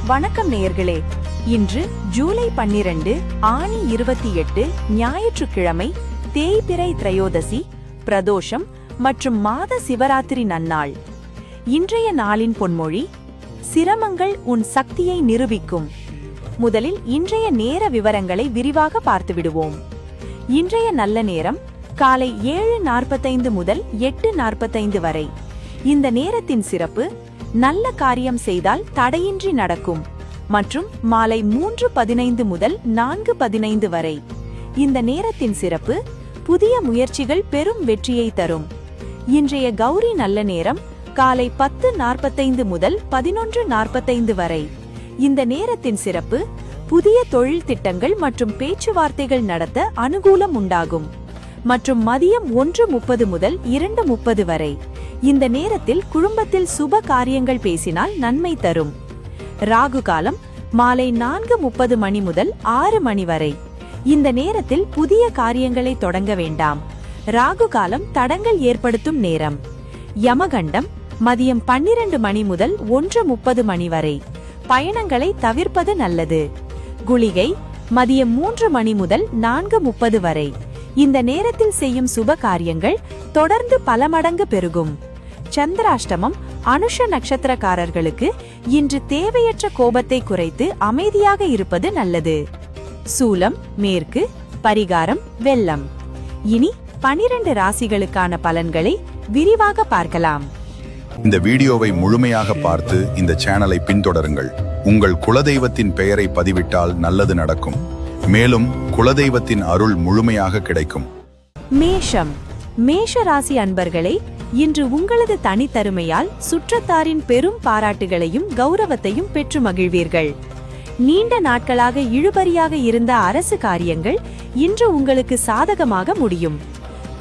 வணக்கம் நேயர்களே. இன்று ஜூலை 12 ஆனி 28 ஞாயிற்றுக்கிழமை, தேய்பிறை திரையோதசி, பிரதோஷம் மற்றும் மாத சிவராத்திரி நன்னாள். இன்றைய நாளின் பொன்மொழி: சிரமங்கள் உன் சக்தியை நிரூபிக்கும். முதலில் இன்றைய நேர விவரங்களை விரிவாக பார்த்துவிடுவோம். இன்றைய நல்ல நேரம் காலை 7:45 முதல் 8:45 வரை. இந்த நேரத்தின் சிறப்பு: நல்ல காரியம் செய்தால் தடையின்றி நடக்கும் மற்றும் மாலை 3:15 முதல் 4:15 வரை. இந்த நேரத்தின் சிறப்பு: புதிய முயற்சிகள் பெரும் வெற்றியை தரும். இன்றைய கௌரி நல்ல நேரம் காலை 10:45 முதல் 11:45 வரை. இந்த நேரத்தின் சிறப்பு: புதிய தொழில் திட்டங்கள் மற்றும் பேச்சுவார்த்தைகள் நடத்த அனுகூலம் உண்டாகும் மற்றும் மதியம் 1:30 முதல் 2:30 வரை. இந்த நேரத்தில் குடும்பத்தில் சுப காரியங்கள் பேசினால் நன்மை தரும். ராகு காலம் மாலை 4:30 மணி முதல் 6 மணி வரை. இந்த நேரத்தில் புதிய காரியங்களை தொடங்க வேண்டாம். ராகு காலம் தடங்கள் ஏற்படுத்தும் நேரம். யமகண்டம் மதியம் 12 மணி முதல் 1:30 மணி வரை. பயணங்களை தவிர்ப்பது நல்லது. குளிகை மதியம் 3 மணி முதல் 4:30 வரை. இந்த நேரத்தில் செய்யும் சுப காரியங்கள் தொடர்ந்து பல மடங்கு பெருகும். சந்திராஷ்டமம் அனுஷ நட்சத்திரக்காரர்களுக்கு இன்று தேவையற்ற கோபத்தை குறைத்து அமைதியாக இருப்பது நல்லது. சூலம் மேற்கு, பரிகாரம் வெள்ளம். இனி 12 ராசிகளுக்கான பலன்களை விரிவாக பார்க்கலாம். இந்த வீடியோவை முழுமையாக பார்த்து இந்த சேனலை பின்தொடருங்கள். உங்கள் குலதெய்வத்தின் பெயரை பதிவிட்டால் நல்லது நடக்கும். மேலும் குலதெய்வத்தின் அருள் முழுமையாக கிடைக்கும். மேஷம். மேஷ ராசி அன்பர்களே, இன்று உங்களது தனித்தருமையால் சுற்றத்தாரின் பெரும் பாராட்டுகளையும் கௌரவத்தையும் பெற்று மகிழ்வீர்கள். நீண்ட நாட்களாக இழுபறியாக இருந்த அரசு காரியங்கள் இன்று உங்களுக்கு சாதகமாக முடியும்.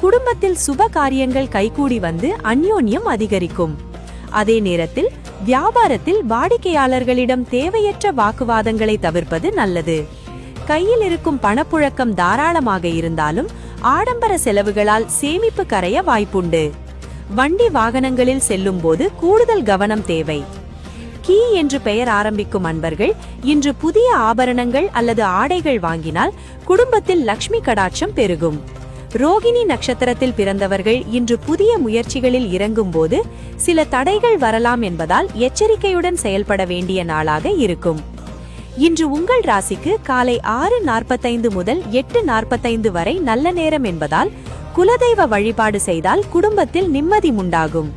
குடும்பத்தில் சுப காரியங்கள் கைகூடி வந்து அந்யோன்யம் அதிகரிக்கும். அதே நேரத்தில் வியாபாரத்தில் வாடிக்கையாளர்களிடம் தேவையற்ற வாக்குவாதங்களை தவிர்ப்பது நல்லது. கையில் இருக்கும் பணப்புழக்கம் தாராளமாக இருந்தாலும் ஆடம்பர செலவுகளால் சேமிப்பு கரைய வாய்ப்புண்டு. வண்டி வாகனங்களில் செல்லும் போது கூடுதல் கவனம் தேவை. கீ என்று பெயர் ஆரம்பிக்கும் அன்பர்கள் இன்று புதிய ஆபரணங்கள் அல்லது ஆடைகள் வாங்கினால் குடும்பத்தில் லக்ஷ்மி கடாட்சம் பெருகும். ரோகிணி நட்சத்திரத்தில் பிறந்தவர்கள் இன்று புதிய முயற்சிகளில் இறங்கும் போது சில தடைகள் வரலாம் என்பதால் எச்சரிக்கையுடன் செயல்பட வேண்டிய நாளாக இருக்கும். இன்று உங்கள் ராசிக்கு காலை 6:45 முதல் 8:45 வரை நல்ல நேரம் என்பதால் குலதெய்வ வழிபாடு செய்தால் குடும்பத்தில் நிம்மதி உண்டாகும்.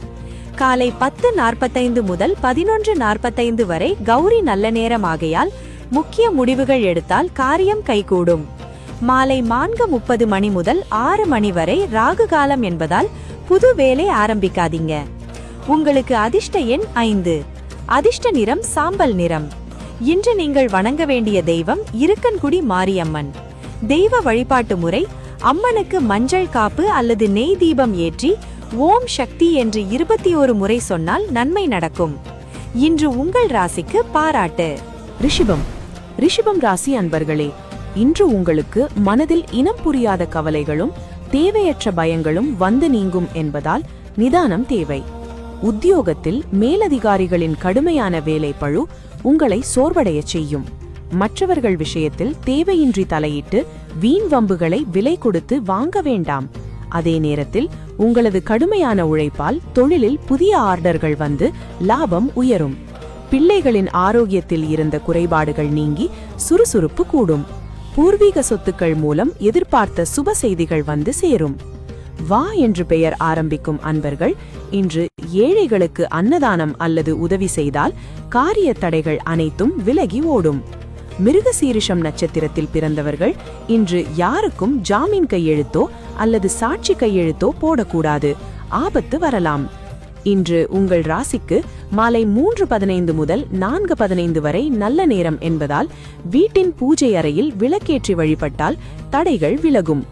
காலை 10:45 முதல் 11:45 வரை கௌரி நல்ல நேரம் ஆகையால் முக்கிய முடிவுகள் எடுத்தால் காரியம் கைகூடும். மாலை 4:30 மணி முதல் 6 மணி வரை ராகு காலம் என்பதால் புது வேலை ஆரம்பிக்காதீங்க. உங்களுக்கு அதிர்ஷ்ட எண் 5. அதிர்ஷ்ட நிறம் சாம்பல் நிறம். இன்று நீங்கள் வணங்க வேண்டிய தெய்வம் இருக்கன்குடி மாரியம்மன். தெய்வ வழிபாட்டு முறை: அம்மனுக்கு மஞ்சள் காப்பு அல்லது நெய் தீபம் ஏற்றி ஓம் சக்தி என்று 21 முறை சொன்னால் நன்மை நடக்கும். இன்று உங்கள் ராசிக்கு பாராட்டு. ரிஷபம். ரிஷபம் ராசி அன்பர்களே, இன்று உங்களுக்கு மனதில் இனம் புரியாத கவலைகளும் தேவையற்ற பயங்களும் வந்து நீங்கும் என்பதால் நிதானம் தேவை. உத்தியோகத்தில் மேலதிகாரிகளின் கடுமையான வேலை பழு உங்களை சோர்வடையச் செய்யும். மற்றவர்கள் விஷயத்தில் தேவையின்றி தலையிட்டு வீண் வம்புகளை விலை கொடுத்து வாங்க வேண்டாம். அதே நேரத்தில் உங்களது கடுமையான உழைப்பால் தொழிலில் புதிய ஆர்டர்கள் வந்து லாபம் உயரும். பிள்ளைகளின் ஆரோக்கியத்தில் இருந்த குறைபாடுகள் நீங்கி சுறுசுறுப்பு கூடும். பூர்வீக சொத்துக்கள் மூலம் எதிர்பார்த்த சுப செய்திகள் வந்து சேரும். வா என்று பெயர் ஆரம்பிக்கும் அன்பர்கள் இன்று ஏழைகளுக்கு அன்னதானம் அல்லது உதவி செய்தால் காரிய தடைகள் அனைத்தும் விலகி ஓடும். மிருகசீரிஷம் நட்சத்திரத்தில் பிறந்தவர்கள் இன்று யாருக்கும் ஜாமீன் கையெழுத்தோ அல்லது சாட்சி கையெழுத்தோ போடக்கூடாது, ஆபத்து வரலாம். இன்று உங்கள் ராசிக்கு மாலை 3:15 முதல் 4:15 வரை நல்ல நேரம் என்பதால் வீட்டின் பூஜை அறையில் விளக்கேற்றி வழிபட்டால் தடைகள் விலகும்.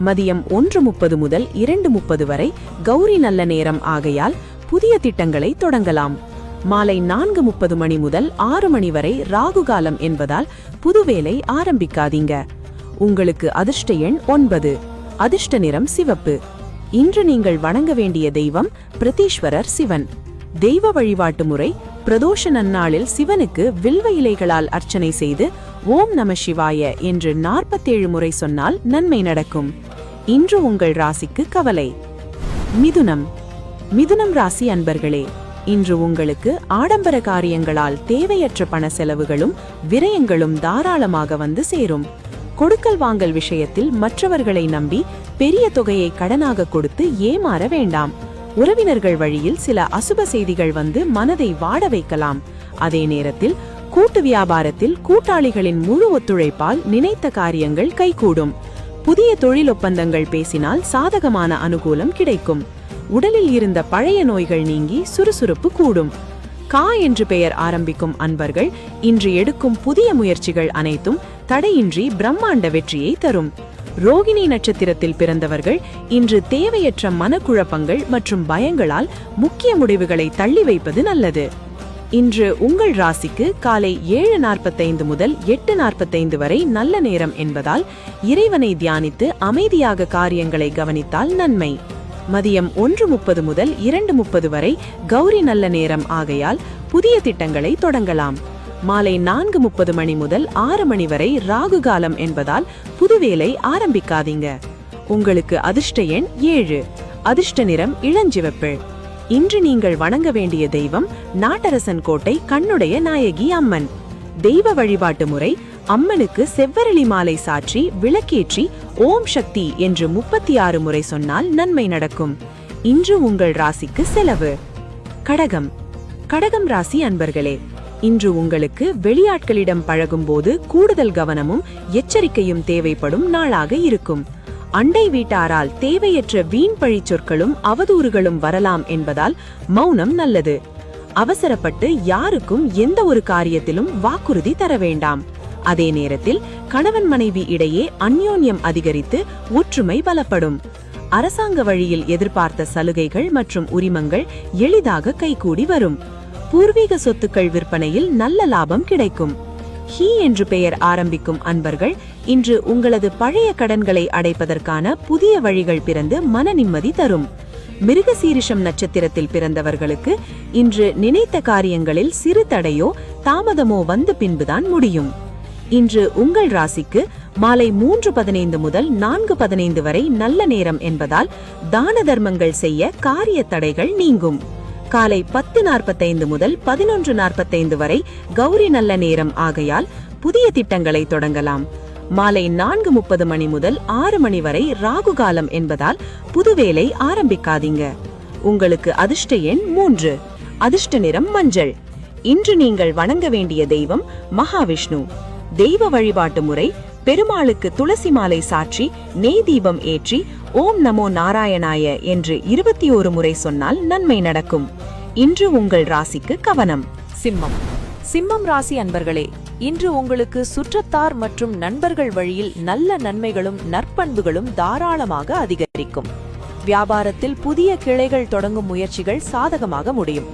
மதியம் 1:30 முதல் 2:30 வரை கௌரி நல்ல நேரம் ஆகையால் புதிய திட்டங்களை தொடங்கலாம். மாலை 4:30 மணி முதல் 6 மணி வரை ராகு காலம் என்பதால் புது வேலை ஆரம்பிக்காதீங்க. உங்களுக்கு அதிர்ஷ்ட எண் 9. அதிர்ஷ்ட நிறம் சிவப்பு. இன்று நீங்கள் வணங்க வேண்டிய தெய்வம் பிரதீஸ்வரர் சிவன். தெய்வ வழிபாட்டு முறை: பிரதோஷ நன்னாளில் சிவனுக்கு வில்வ இலைகளால் அர்ச்சனை செய்து ஓம் நம சிவாய என்று 47 முறை சொன்னால் நன்மை நடக்கும். இன்று உங்கள் ராசிக்கு கவலை. மிதுனம். மிதுனம் ராசி அன்பர்களே, இன்று உங்களுக்கு ஆடம்பர காரியங்களால் தேவையற்ற பண செலவுகளும் விரயங்களும் தாராளமாக வந்து சேரும். கொடுக்கல் வாங்கல் விஷயத்தில் மற்றவர்களை நம்பி பெரிய தொகையை கடனாக கொடுத்து ஏமாற வேண்டாம். உறவினர்கள் வழியில் சில அசுப செய்திகள் வந்து மனதை வாட வைக்கலாம். அதே நேரத்தில் கூட்டு வியாபாரத்தில் கூட்டாளிகளின் முழு ஒத்துழைப்பால் நினைத்த காரியங்கள் கைகூடும். புதிய தொழில் ஒப்பந்தங்கள் பேசினால் சாதகமான அனுகூலம் கிடைக்கும். உடலில் இருந்த பழைய நோய்கள் நீங்கி சுறுசுறுப்பு கூடும். கா என்று பெயர் ஆரம்பிக்கும் அன்பர்கள் இன்று எடுக்கும் புதிய முயற்சிகள் அனைத்தும் தடையின்றி பிரம்மாண்ட வெற்றியை தரும். ரோகிணி நட்சத்திரத்தில் பிறந்தவர்கள் இன்று தேவையற்ற மனக்குழப்பங்கள் மற்றும் பயங்களால் முக்கிய முடிவுகளை தள்ளி வைப்பது நல்லது. இன்று உங்கள் ராசிக்கு காலை 7:45 முதல் 8:45 வரை நல்ல நேரம் என்பதால் இறைவனை தியானித்து அமைதியாக காரியங்களை கவனித்தால் நன்மை. மதியம் 1:30 முதல் 2:30 வரை கௌரி நல்ல நேரம் ஆகையால் புதிய திட்டங்களை தொடங்கலாம். மாலை 4:30 மணி முதல் 6 மணி வரை ராகு காலம் என்பதால் புதுவேலை ஆரம்பிக்காதீங்க. உங்களுக்கு அதிர்ஷ்ட எண் 7. அதிர்ஷ்ட நிறம் இளஞ்சிவப்பு. இன்று நீங்கள் வணங்க வேண்டிய தெய்வம் நாட்டரசன் கோட்டை கண்ணுடைய நாயகி அம்மன். தெய்வ வழிபாட்டு முறை: அம்மனுக்கு செவ்வரளி மாலை சாற்றி விளக்கேற்றி ஓம் சக்தி என்று 36 முறை சொன்னால் நன்மை நடக்கும். இன்று உங்கள் ராசிக்கு செலவு. கடகம். கடகம் ராசி அன்பர்களே, இன்று உங்களுக்கு வெளியாட்களிடம் பழகும்போது கூடுதல் கவனமும் எச்சரிக்கையும் தேவைப்படும் நாளாக இருக்கும். அண்டை வீட்டாரால் தேவையற்ற வீண் பழி சொற்களும் அவதூறுகளும் வரலாம் என்பதால் மௌனம் நல்லது. அவசரப்பட்டு யாருக்கும் எந்த ஒரு காரியத்திலும் வாக்குறுதி தர வேண்டாம். அதே நேரத்தில் கணவன் மனைவி இடையே அந்யோன்யம் அதிகரித்து ஒற்றுமை பலப்படும். அரசாங்க வழியில் எதிர்பார்த்த சலுகைகள் மற்றும் உரிமங்கள் எளிதாக கைகூடி வரும். பூர்வீக சொத்துக்கள் விற்பனையில் நல்ல லாபம் கிடைக்கும். ஹி என்று பெயர் ஆரம்பிக்கும் அன்பர்கள் இன்று உங்களது பழைய கடன்களை அடைப்பதற்கான புதிய வழிகள் பிறந்து மன நிம்மதி தரும். மிருகசீரிஷம் நட்சத்திரத்தில் பிறந்தவர்களுக்கு இன்று நினைத்த காரியங்களில் சிறு தடையோ தாமதமோ வந்து பின்புதான் முடியும். இன்று உங்கள் ராசிக்கு மாலை 3:15 முதல் 4:15 வரை நல்ல நேரம் என்பதால் தான தர்மங்கள் செய்ய காரிய தடைகள் நீங்கும். காலை 10:45 முதல் 11:45 வரை கௌரி நல்ல நேரம் ஆகையால் புதிய திட்டங்களை தொடங்கலாம். மாலை 4:30 மணி முதல் 6 மணி வரை ராகு காலம் என்பதால் புதுவேலை ஆரம்பிக்காதீங்க. உங்களுக்கு அதிர்ஷ்ட எண் 3. அதிர்ஷ்ட நிறம் மஞ்சள். இன்று நீங்கள் வணங்க வேண்டிய தெய்வம் மகாவிஷ்ணு. தெய்வ வழிபாட்டு முறை: பெருமாளுக்கு துளசி மாலை சாற்றி நெய் தீபம் ஏற்றி ஓம் நமோ நாராயணாய என்று 21 முறை சொன்னால் நன்மை நடக்கும். இன்று உங்கள் ராசிக்கு கவனம். சிம்மம். சிம்மம் ராசி அன்பர்களே, இன்று உங்களுக்கு சுற்றத்தார் மற்றும் நண்பர்கள் வழியில் நல்ல நன்மைகளும் நற்பண்புகளும் தாராளமாக அதிகரிக்கும். வியாபாரத்தில் புதிய கிளைகள் தொடங்கும் முயற்சிகள் சாதகமாக முடியும்.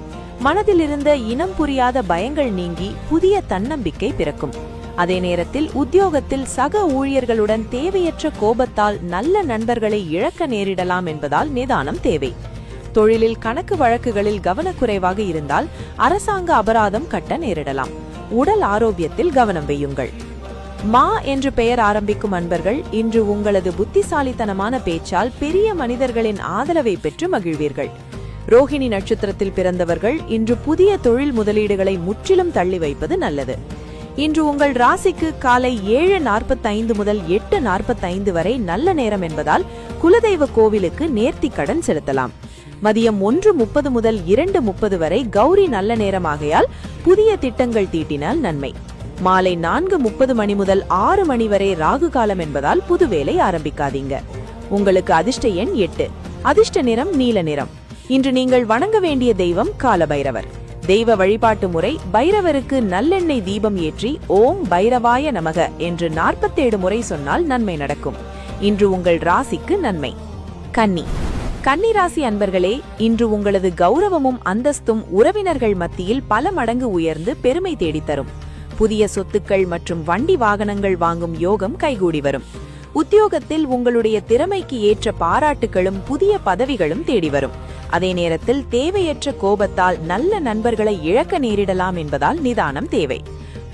மனதில் இருந்த இனம் புரியாத பயங்கள் நீங்கி புதிய தன்னம்பிக்கை பிறக்கும். அதே நேரத்தில் உத்தியோகத்தில் சக ஊழியர்களுடன் தேவையற்ற கோபத்தால் நல்ல நண்பர்களை இழக்க நேரிடலாம் என்பதால் நிதானம் தேவை. தொழிலில் கணக்கு வழக்குகளில் கவனக்குறைவாக இருந்தால் அரசாங்க அபராதம் கட்ட நேரிடலாம். உடல் ஆரோக்கியத்தில் கவனம் வையுங்கள். மா என்று பெயர் ஆரம்பிக்கும் அன்பர்கள் இன்று உங்களது புத்திசாலித்தனமான பேச்சால் பெரிய மனிதர்களின் ஆதரவை பெற்று மகிழ்வீர்கள். ரோஹிணி நட்சத்திரத்தில் பிறந்தவர்கள் இன்று புதிய தொழில் முதலீடுகளை முற்றிலும் தள்ளி வைப்பது நல்லது. இன்று உங்கள் ராசிக்கு காலை 7:45 முதல் 8:45 வரை நல்ல நேரம் என்பதால் குலதெய்வ கோவிலுக்கு நேர்த்திக் கடன் செலுத்தலாம். மதியம் 1:30 முதல் 2:30 வரை கௌரி நல்ல நேரமாகையால் புதிய திட்டங்கள் தீட்டினால் நன்மை. மாலை 4:30 மணி முதல் 6 மணி வரை ராகு காலம் என்பதால் புது வேலை ஆரம்பிக்காதீங்க. உங்களுக்கு அதிர்ஷ்ட எண் 8. அதிர்ஷ்ட நிறம் நீல நிறம். இன்று நீங்கள் வணங்க வேண்டிய தெய்வம் காலபைரவர். தெய்வ வழிபாட்டு முறை: பைரவருக்கு நல்லெண்ணெய் தீபம் ஏற்றி ஓம் பைரவாய நமக என்று 47 முறை சொன்னால் நன்மை நடக்கும். இன்று உங்கள் ராசிக்கு நன்மை. கன்னி. கன்னி ராசி அன்பர்களே, இன்று உங்களது கௌரவமும் அந்தஸ்தும் உறவினர்கள் மத்தியில் பல மடங்கு உயர்ந்து பெருமை தேடித்தரும். புதிய சொத்துக்கள் மற்றும் வண்டி வாகனங்கள் வாங்கும் யோகம் கைகூடி வரும். உத்தியோகத்தில் உங்களுடைய திறமைக்கு ஏற்ற பாராட்டுகளும் புதிய பதவிகளும் தேடி வரும். அதே நேரத்தில் தேவையற்ற கோபத்தால் நல்ல நண்பர்களை இழக்க நேரிடலாம் என்பதால் நிதானம் தேவை.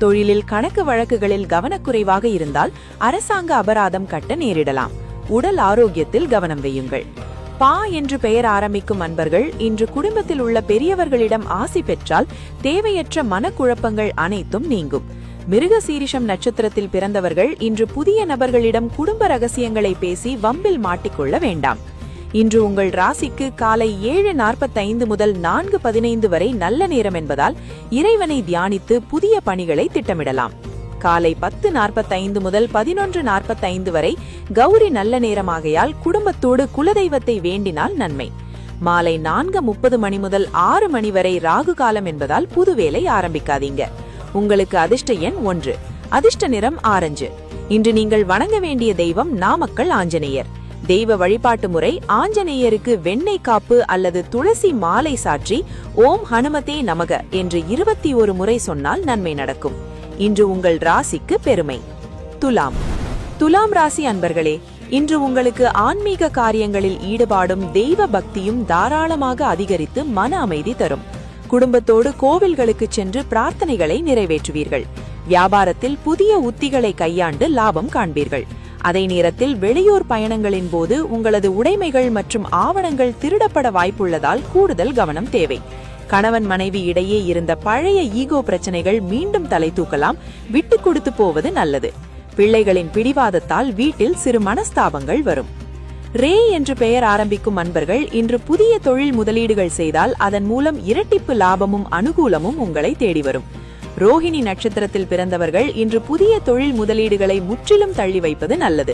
தொழிலில் கணக்கு வழக்குகளில் கவனக்குறைவாக இருந்தால் அரசாங்க அபராதம் கட்ட நேரிடலாம். உடல் ஆரோக்கியத்தில் கவனம் வையுங்கள். பா என்று பெயர் ஆரம்பிக்கும் அன்பர்கள் இன்று குடும்பத்தில் உள்ள பெரியவர்களிடம் ஆசி பெற்றால் தேவையற்ற மனக்குழப்பங்கள் அனைத்தும் நீங்கும். மிருகசீரிஷம் நட்சத்திரத்தில் பிறந்தவர்கள் இன்று புதிய நபர்களிடம் குடும்ப ரகசியங்களை பேசி வம்பில் மாட்டிக்கொள்ள வேண்டாம். இன்று உங்கள் ராசிக்கு காலை 7:45 முதல் 4:15 வரை நல்ல நேரம் என்பதால் இறைவனை தியானித்து புதிய பணிகளை திட்டமிடலாம். காலை 10:45 முதல் 11:45 வரை கௌரி நல்ல நேரமாகையால் குடும்பத்தோடு குலதெய்வத்தை வேண்டினால் நன்மை. மாலை 4:30 மணி முதல் 6 மணி வரை ராகு காலம் என்பதால் புது வேலை ஆரம்பிக்காதீங்க. உங்களுக்கு அதிர்ஷ்ட எண் 1. அதிர்ஷ்ட நிறம் ஆரஞ்சு. இன்று நீங்கள் வணங்க வேண்டிய தெய்வம் நாமக்கல் ஆஞ்சநேயர். தெய்வ வழிபாட்டு முறை ஆஞ்சநேயருக்கு வெண்ணெய் காப்பு அல்லது துளசி மாலை சாற்றி ஓம் ஹனுமதே நமக என்று 21 முறை சொன்னால் நன்மை நடக்கும். இன்று உங்கள் ராசிக்கு பெருமை. துலாம். துலாம் ராசி அன்பர்களே, இன்று உங்களுக்கு ஆன்மீக காரியங்களில் ஈடுபாடும் தெய்வ பக்தியும் தாராளமாக அதிகரித்து மன அமைதி தரும். குடும்பத்தோடு கோவில்களுக்கு சென்று பிரார்த்தனைகளை நிறைவேற்றுவீர்கள். வியாபாரத்தில் புதிய உத்திகளை கையாண்டு லாபம் காண்பீர்கள். அதே நேரத்தில் வெளியூர் பயணங்களின் போது உங்களது உடைமைகள் மற்றும் ஆவணங்கள் திருடப்பட வாய்ப்புள்ளதால் கூடுதல் கவனம் தேவை. கணவன் மனைவி இடையே இருந்த பழைய ஈகோ பிரச்சனைகள் மீண்டும் தலை தூக்கலாம். விட்டு கொடுத்து போவது நல்லது. பிள்ளைகளின் பிடிவாதத்தால் வீட்டில் சிறு மனஸ்தாபங்கள் வரும். ரே என்று பெயர் ஆரம்பிக்கும் அன்பர்கள் இன்று புதிய தொழில் முதலீடுகள் செய்தால் அதன் மூலம் இரட்டிப்பு லாபமும் அனுகூலமும் உங்களை தேடி வரும். ரோஹிணி நட்சத்திரத்தில் பிறந்தவர்கள் இன்று புதிய தொழில் முதலீடுகளை முற்றிலும் தள்ளி வைப்பது நல்லது.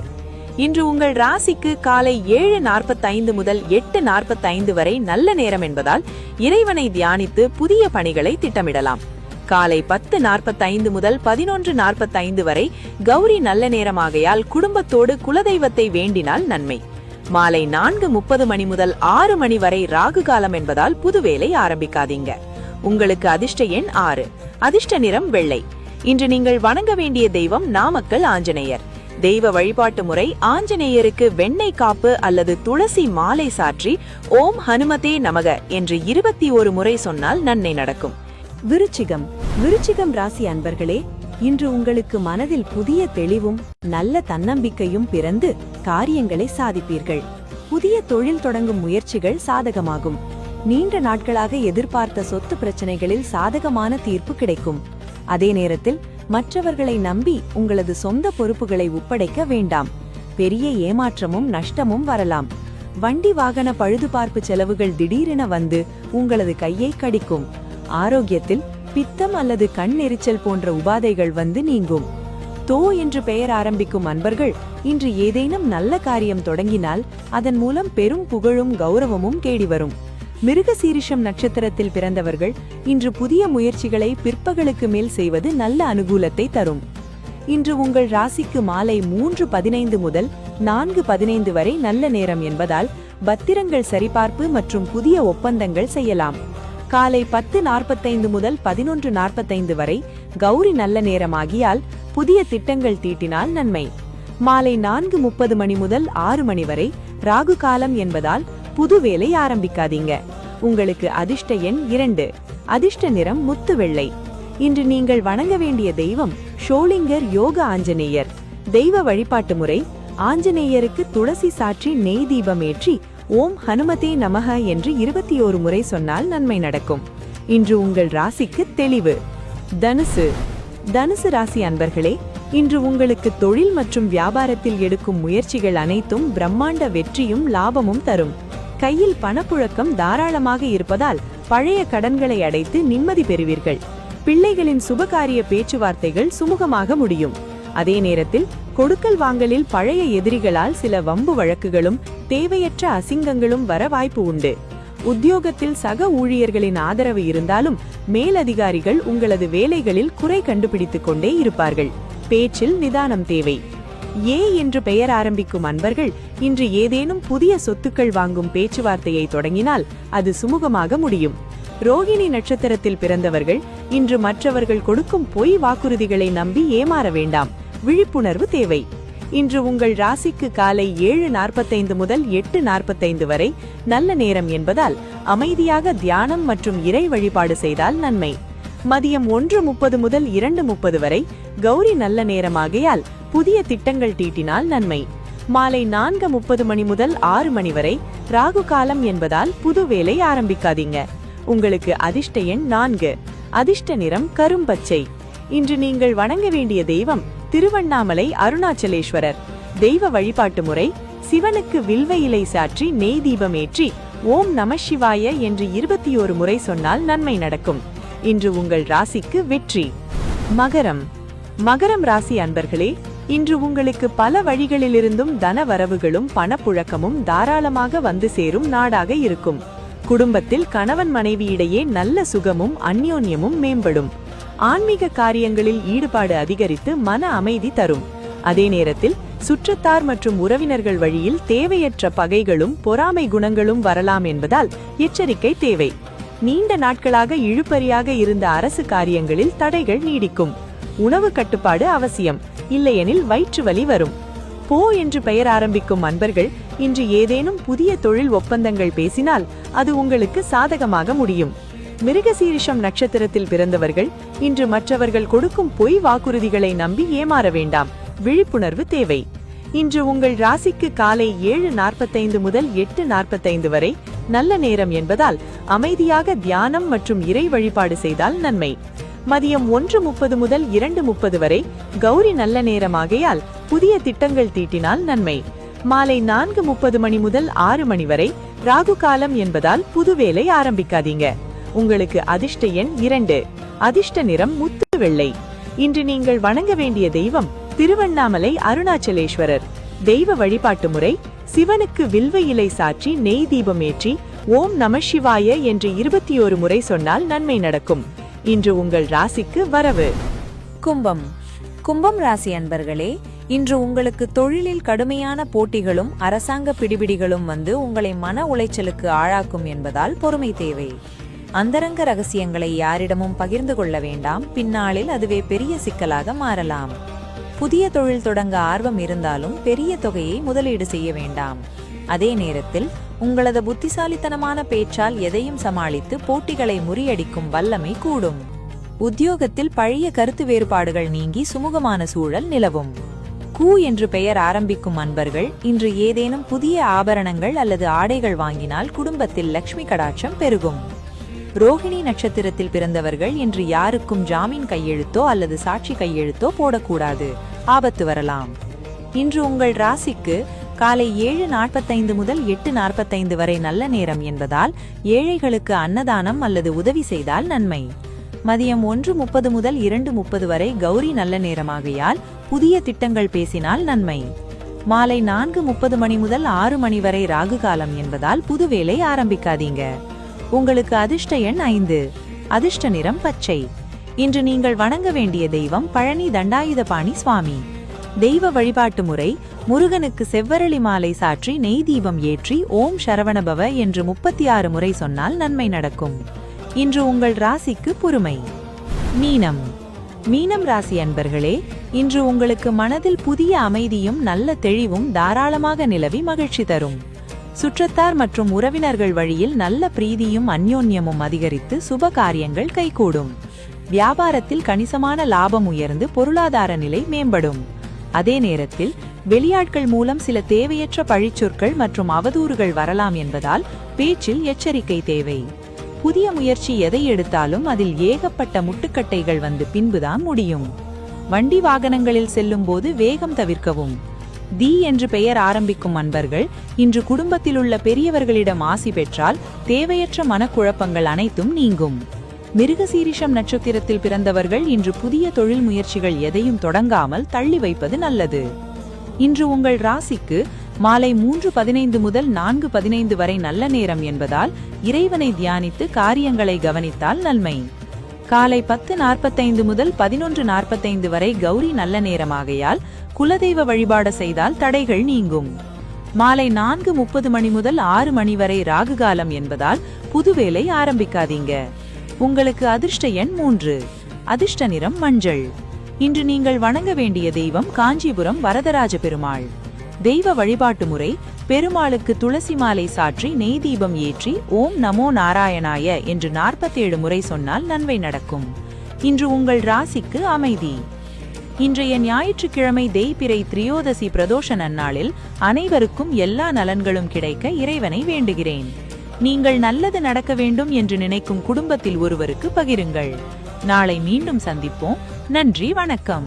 இன்று உங்கள் ராசிக்கு காலை 7:45 முதல் 8:45 வரை நல்ல நேரம் என்பதால் இறைவனை தியானித்து புதிய பணிகளை திட்டமிடலாம். காலை 10:45 முதல் 11:45 வரை கௌரி நல்ல நேரமாகையால் குடும்பத்தோடு குலதெய்வத்தை வேண்டினால் நன்மை. மாலை 4:30 மணி முதல் 6 மணி வரை ராகு காலம் என்பதால் புது வேலை ஆரம்பிக்காதீங்க. உங்களுக்கு அதிர்ஷ்ட எண் 6. அதிர்ஷ்ட நிறம் வெள்ளை. இன்று நீங்கள் வணங்க வேண்டிய தெய்வம் நாமக்கல் ஆஞ்சநேயர். தெய்வ வழிபாட்டு முறை ஆஞ்சநேயருக்கு வெண்ணெய் காப்பு அல்லது துளசி மாலை சாற்றி ஓம் ஹனுமதே நமக என்று 21 முறை சொன்னால் நன்மை நடக்கும். விருச்சிகம். விருச்சிகம் ராசி அன்பர்களே, இன்று உங்களுக்கு மனதில் புதிய தெளிவும் நல்ல தன்னம்பிக்கையும் பிறந்து காரியங்களை சாதிப்பீர்கள். புதிய தொழில் தொடங்கும் முயற்சிகள் சாதகமாகும். நீண்ட நாட்களாக எதிர்பார்த்த சொத்து பிரச்சனைகளில் சாதகமான தீர்ப்பு கிடைக்கும். அதே நேரத்தில் மற்றவர்களை நம்பி உங்களது சொந்த பொறுப்புகளை ஒப்படைக்க வேண்டாம். பெரிய ஏமாற்றமும் நஷ்டமும் வரலாம். வண்டி வாகன பழுதுபார்ப்பு செலவுகள் திடீரென வந்து உங்களது கையை கடிக்கும். ஆரோக்கியத்தில் பித்தம் அல்லது கண் எரிச்சல் போன்ற உபாதைகள் வந்து நீங்கும். தோ என்று பெயர் ஆரம்பிக்கும் அன்பர்கள் இன்று ஏதேனும் நல்ல காரியம் தொடங்கினால் அதன் மூலம் பெரும் புகழும் கௌரவமும் கேடி வரும். மிருகசீரிஷம் நட்சத்திரத்தில் பிறந்தவர்கள் இன்று புதிய முயற்சிகளை பிற்பகலுக்கு மேல் செய்வது நல்ல அனுகூலத்தை தரும். இன்று உங்கள் ராசிக்கு மாலை 3:15 முதல் 4:15 வரை நல்ல நேரம் என்பதால் பத்திரங்கள் சரிபார்ப்பு மற்றும் புதிய ஒப்பந்தங்கள் செய்யலாம். காலை 10:45 முதல் 11:45 வரை கௌரி நல்ல நேரமாகியால் புதிய திட்டங்கள் தீட்டினால் நன்மை. மாலை 4:30 மணி முதல் 6 மணி வரை ராகு காலம் என்பதால் புது வேலை ஆரம்பிக்காதீங்க. உங்களுக்கு அதிர்ஷ்ட எண் 2. அதிர்ஷ்ட நிறம் முத்து வெள்ளை. இன்று நீங்கள் வணங்க வேண்டிய தெய்வம் ஷோலிங்கர் யோக ஆஞ்சநேயர். தெய்வ வழிபாட்டு முறை ஆஞ்சநேயருக்கு துளசி சாற்றி நெய் தீபம் ஏற்றி ஓம் ஹனுமதே நமக என்று 21 முறை சொன்னால் நன்மை நடக்கும். இன்று உங்கள் ராசிக்கு தெளிவு. தனுசு. தனுசு ராசி அன்பர்களே, இன்று உங்களுக்கு தொழில் மற்றும் வியாபாரத்தில் எடுக்கும் முயற்சிகள் அனைத்தும் பிரம்மாண்ட வெற்றியும் லாபமும் தரும். கையில் பணப்புழக்கம் தாராளமாக இருப்பதால் பழைய கடன்களை அடைத்து நிம்மதி பெறுவீர்கள். பிள்ளைகளின் சுபகாரிய பேச்சுவார்த்தைகள் சுமூகமாக முடியும். அதே நேரத்தில் கொடுக்கல் வாங்கலில் பழைய எதிரிகளால் சில வம்பு வழக்குகளும் தேவையற்ற அசிங்கங்களும் வர வாய்ப்பு உண்டு. உத்தியோகத்தில் சக ஊழியர்களின் ஆதரவு இருந்தாலும் மேலதிகாரிகள் உங்களது வேலைகளில் குறை கண்டுபிடித்துக் கொண்டே இருப்பார்கள். பேச்சில் நிதானம் தேவை. ஏ என்று பெயர் ஆரம்பிக்கும் அன்பர்கள் இன்று ஏதேனும் புதிய சொத்துக்கள் வாங்கும் பேச்சுவார்த்தையை தொடங்கினால் அது சுமூகமாக முடியும். ரோகிணி நட்சத்திரத்தில் பிறந்தவர்கள் இன்று மற்றவர்கள் கொடுக்கும் பொய் வாக்குறுதிகளை நம்பி ஏமாற வேண்டாம். விழிப்புணர்வு தேவை. இன்று உங்கள் ராசிக்கு காலை 7:45 முதல் 8:45 வரை நல்ல நேரம் என்பதால் அமைதியாக தியானம் மற்றும் இறை வழிபாடு செய்தால் நன்மை. மதியம் 1:30 முதல் 2:30 வரை கௌரி நல்ல நேரமாகையால் புதிய திட்டங்கள் தீட்டினால் நன்மை. மாலை 4:30 மணி முதல் 6 மணி வரை ராகு காலம் என்பதால் புது வேலை ஆரம்பிக்காதீங்க. உங்களுக்கு அதிர்ஷ்ட எண் 4. அதிர்ஷ்ட நிறம் கரும்பச்சை. இன்று நீங்கள் வணங்க வேண்டிய தெய்வம் திருவண்ணாமலை அருணாச்சலேஸ்வரர். தெய்வ வழிபாட்டு முறை: சிவனுக்கு வில்வ இலை சாற்றி நெய் தீபம் ஏற்றி ஓம் நமசிவாய என்று 21 முறை சொன்னால் நன்மை நடக்கும். இன்று உங்கள் ராசிக்கு வெற்றி. மகரம். மகரம் ராசி அன்பர்களே, இன்று உங்களுக்கு பல வழிகளிலிருந்தும் தன வரவுகளும் பணப்புழக்கமும் தாராளமாக வந்து சேரும் நாடாக இருக்கும். குடும்பத்தில் கணவன் மனைவியிடையே நல்ல சுகமும் அந்யோன்யமும் மேம்படும். ஆன்மீக காரியங்களில் ஈடுபாடு அதிகரித்து மன அமைதி தரும். அதே நேரத்தில் சுற்றத்தார் மற்றும் உறவினர்கள் வழியில் தேவையற்ற பகைகளும் பொறாமை குணங்களும் வரலாம் என்பதால் எச்சரிக்கை தேவை. நீண்ட நாட்களாக இழுபறியாக இருந்த அரசு காரியங்களில் தடைகள் நீடிக்கும். உணவு கட்டுப்பாடு அவசியம், இல்லையெனில் வயிற்று வலி வரும். போ என்று பெயர் ஆரம்பிக்கும் அன்பர்கள் இன்று ஏதேனும் புதிய தொழில் ஒப்பந்தங்கள் பேசினால் அது உங்களுக்கு சாதகமாக முடியும். மிருகசீரிஷம் நட்சத்திரத்தில் பிறந்தவர்கள் இன்று மற்றவர்கள் கொடுக்கும் பொய் வாக்குறுதிகளை நம்பி ஏமாற வேண்டாம். விழிப்புணர்வு தேவை. இன்று உங்கள் ராசிக்கு காலை 7:45 முதல் 8:45 வரை நல்ல நேரம் என்பதால் அமைதியாக தியானம் மற்றும் இறை வழிபாடு செய்தால் நன்மை. மதியம் 1:30 முதல் 2:30 வரை கௌரி நல்ல நேரமாகையால் புதிய திட்டங்கள் தீட்டினால் நன்மை. மாலை 4:30 மணி முதல் 6 மணி வரை ராகு காலம் என்பதால் புது வேலை ஆரம்பிக்காதீங்க. உங்களுக்கு அதிர்ஷ்ட எண் 2. அதிர்ஷ்ட நிறம் முத்து வெள்ளை. இன்று நீங்கள் வணங்க வேண்டிய தெய்வம் திருவண்ணாமலை அருணாச்சலேஸ்வரர். தெய்வ வழிபாட்டு முறை: சிவனுக்கு வில்வ இலை சாற்றி நெய் தீபம் ஏற்றி ஓம் நமசிவாய என்று 21 முறை சொன்னால் நன்மை நடக்கும். இன்று உங்கள் ராசிக்கு வரவு. கும்பம். கும்பம் ராசி அன்பர்களே, இன்று உங்களுக்கு தொழிலில் கடுமையான போட்டிகளும் அரசாங்க பிடிபிடிகளும் வந்து உங்களை மன உளைச்சலுக்கு ஆளாக்கும் என்பதால் பொறுமை தேவை. அந்தரங்க ரகசியங்களை யாரிடமும் பகிர்ந்து கொள்ள வேண்டாம், பின்னாளில் அதுவே பெரிய சிக்கலாக மாறலாம். புதிய தொழில் தொடங்க ஆர்வம் இருந்தாலும் பெரிய தொகையை முதலீடு செய்ய வேண்டாம். அதே நேரத்தில் உங்களது புத்திசாலித்தனமான பேச்சால் எதையும் சமாளித்து போட்டிகளை முறியடிக்கும் வல்லமை கூடும். உத்தியோகத்தில் பழைய கருத்து வேறுபாடுகள் நீங்கி சுமூகமான சூழல் நிலவும். கூ என்று பெயர் ஆரம்பிக்கும் அன்பர்கள் இன்று ஏதேனும் புதிய ஆபரணங்கள் அல்லது ஆடைகள் வாங்கினால் குடும்பத்தில் லட்சுமி கடாட்சம் பெருகும். ரோஹிணி நட்சத்திரத்தில் பிறந்தவர்கள் இன்று யாருக்கும் ஜாமீன் கையெழுத்தோ அல்லது சாட்சி கையெழுத்தோ போடக்கூடாது, ஆபத்து வரலாம். இன்று உங்கள் ராசிக்கு காலை 7:45 முதல் 8:45 வரை நல்ல நேரம் என்பதால் ஏழைகளுக்கு அன்னதானம் அல்லது உதவி செய்தால் நன்மை. மதியம் 1:30 முதல் 2:30 வரை கௌரி நல்ல நேரமாகையால் புதிய திட்டங்கள் பேசினால் நன்மை. மாலை 4:30 மணி முதல் 6 மணி வரை ராகு காலம் என்பதால் புது வேலை ஆரம்பிக்காதீங்க. உங்களுக்கு அதிர்ஷ்ட எண் 5. அதிர்ஷ்ட நிறம் பச்சை. இன்று நீங்கள் வணங்க வேண்டிய தெய்வம் பழனி தண்டாயுதபாணி சுவாமி. தெய்வ வழிபாட்டு முறை: முருகனுக்கு செவ்வரளி மாலை சாற்றி நெய் தீபம் ஏற்றி ஓம் சரவணபவ என்று 36 முறை சொன்னால் நன்மை நடக்கும். இன்று உங்கள் ராசிக்கு பொறுமை. மீனம். மீனம் ராசி அன்பர்களே, இன்று உங்களுக்கு மனதில் புதிய அமைதியும் நல்ல தெளிவும் தாராளமாக நிலவி மகிழ்ச்சி தரும். சுற்றத்தார் மற்றும் உறவினர்கள் வழியில் நல்ல பிரீதியும் அந்யோன்யமும் அதிகரித்து சுப காரியங்கள் கைகூடும். வியாபாரத்தில் கணிசமான லாபம் உயர்ந்து பொருளாதார நிலை மேம்படும். அதே நேரத்தில் வெளியாட்கள் மூலம் சில தேவையற்ற பழிச்சொற்கள் மற்றும் அவதூறுகள் வரலாம் என்பதால் பேச்சில் எச்சரிக்கை தேவை. புதிய முயற்சி எதை எடுத்தாலும் அதில் ஏகப்பட்ட முட்டுக்கட்டைகள் வந்து பின்புதான் முடியும். வண்டி வாகனங்களில் செல்லும் போது வேகம் தவிர்க்கவும். தி என்று பெயர் ஆரம்பிக்கும் அன்பர்கள் இன்று குடும்பத்தில் உள்ள பெரியவர்களிடம் ஆசி பெற்றால் தேவையற்ற மனக்குழப்பங்கள் அனைத்தும் நீங்கும். மிருகசீரிஷம் நட்சத்திரத்தில் பிறந்தவர்கள் இன்று புதிய தொழில் முயற்சிகள் எதையும் தொடங்காமல் தள்ளி வைப்பது நல்லது. இன்று உங்கள் ராசிக்கு மாலை 3:15 முதல் 4:15 வரை நல்ல நேரம் என்பதால் இறைவனை தியானித்து காரியங்களை கவனித்தால் நன்மை. காலை 10:45 முதல் 11:45 வரை கௌரி நல்ல நேரமாகையால் குலதெய்வ வழிபாடு செய்தால் தடைகள் நீங்கும். மாலை 4:30 மணி முதல் 6 மணி வரை ராகு காலம் என்பதால் புது வேலை ஆரம்பிக்காதீங்க. உங்களுக்கு அதிர்ஷ்ட எண் 3. அதிர்ஷ்ட நிறம் மஞ்சள். இன்று நீங்கள் வணங்க வேண்டிய தெய்வம் காஞ்சிபுரம் வரதராஜ பெருமாள். தெய்வ வழிபாட்டு முறை: பெருமாளுக்கு துளசி மாலை சாற்றி நெய் தீபம் ஏற்றி ஓம் நமோ நாராயணாய என்று 47 முறை சொன்னால் நன்மை நடக்கும். இன்று உங்கள் ராசிக்கு அமைதி. இன்றைய ஞாயிற்றுக்கிழமை தேய்பிறை திரியோதசி பிரதோஷ நன்னாளில் அனைவருக்கும் எல்லா நலன்களும் கிடைக்க இறைவனை வேண்டுகிறேன். நீங்கள் நல்லது நடக்க வேண்டும் என்று நினைக்கும் குடும்பத்தில் ஒருவருக்கு பகிருங்கள். நாளை மீண்டும் சந்திப்போம். நன்றி, வணக்கம்.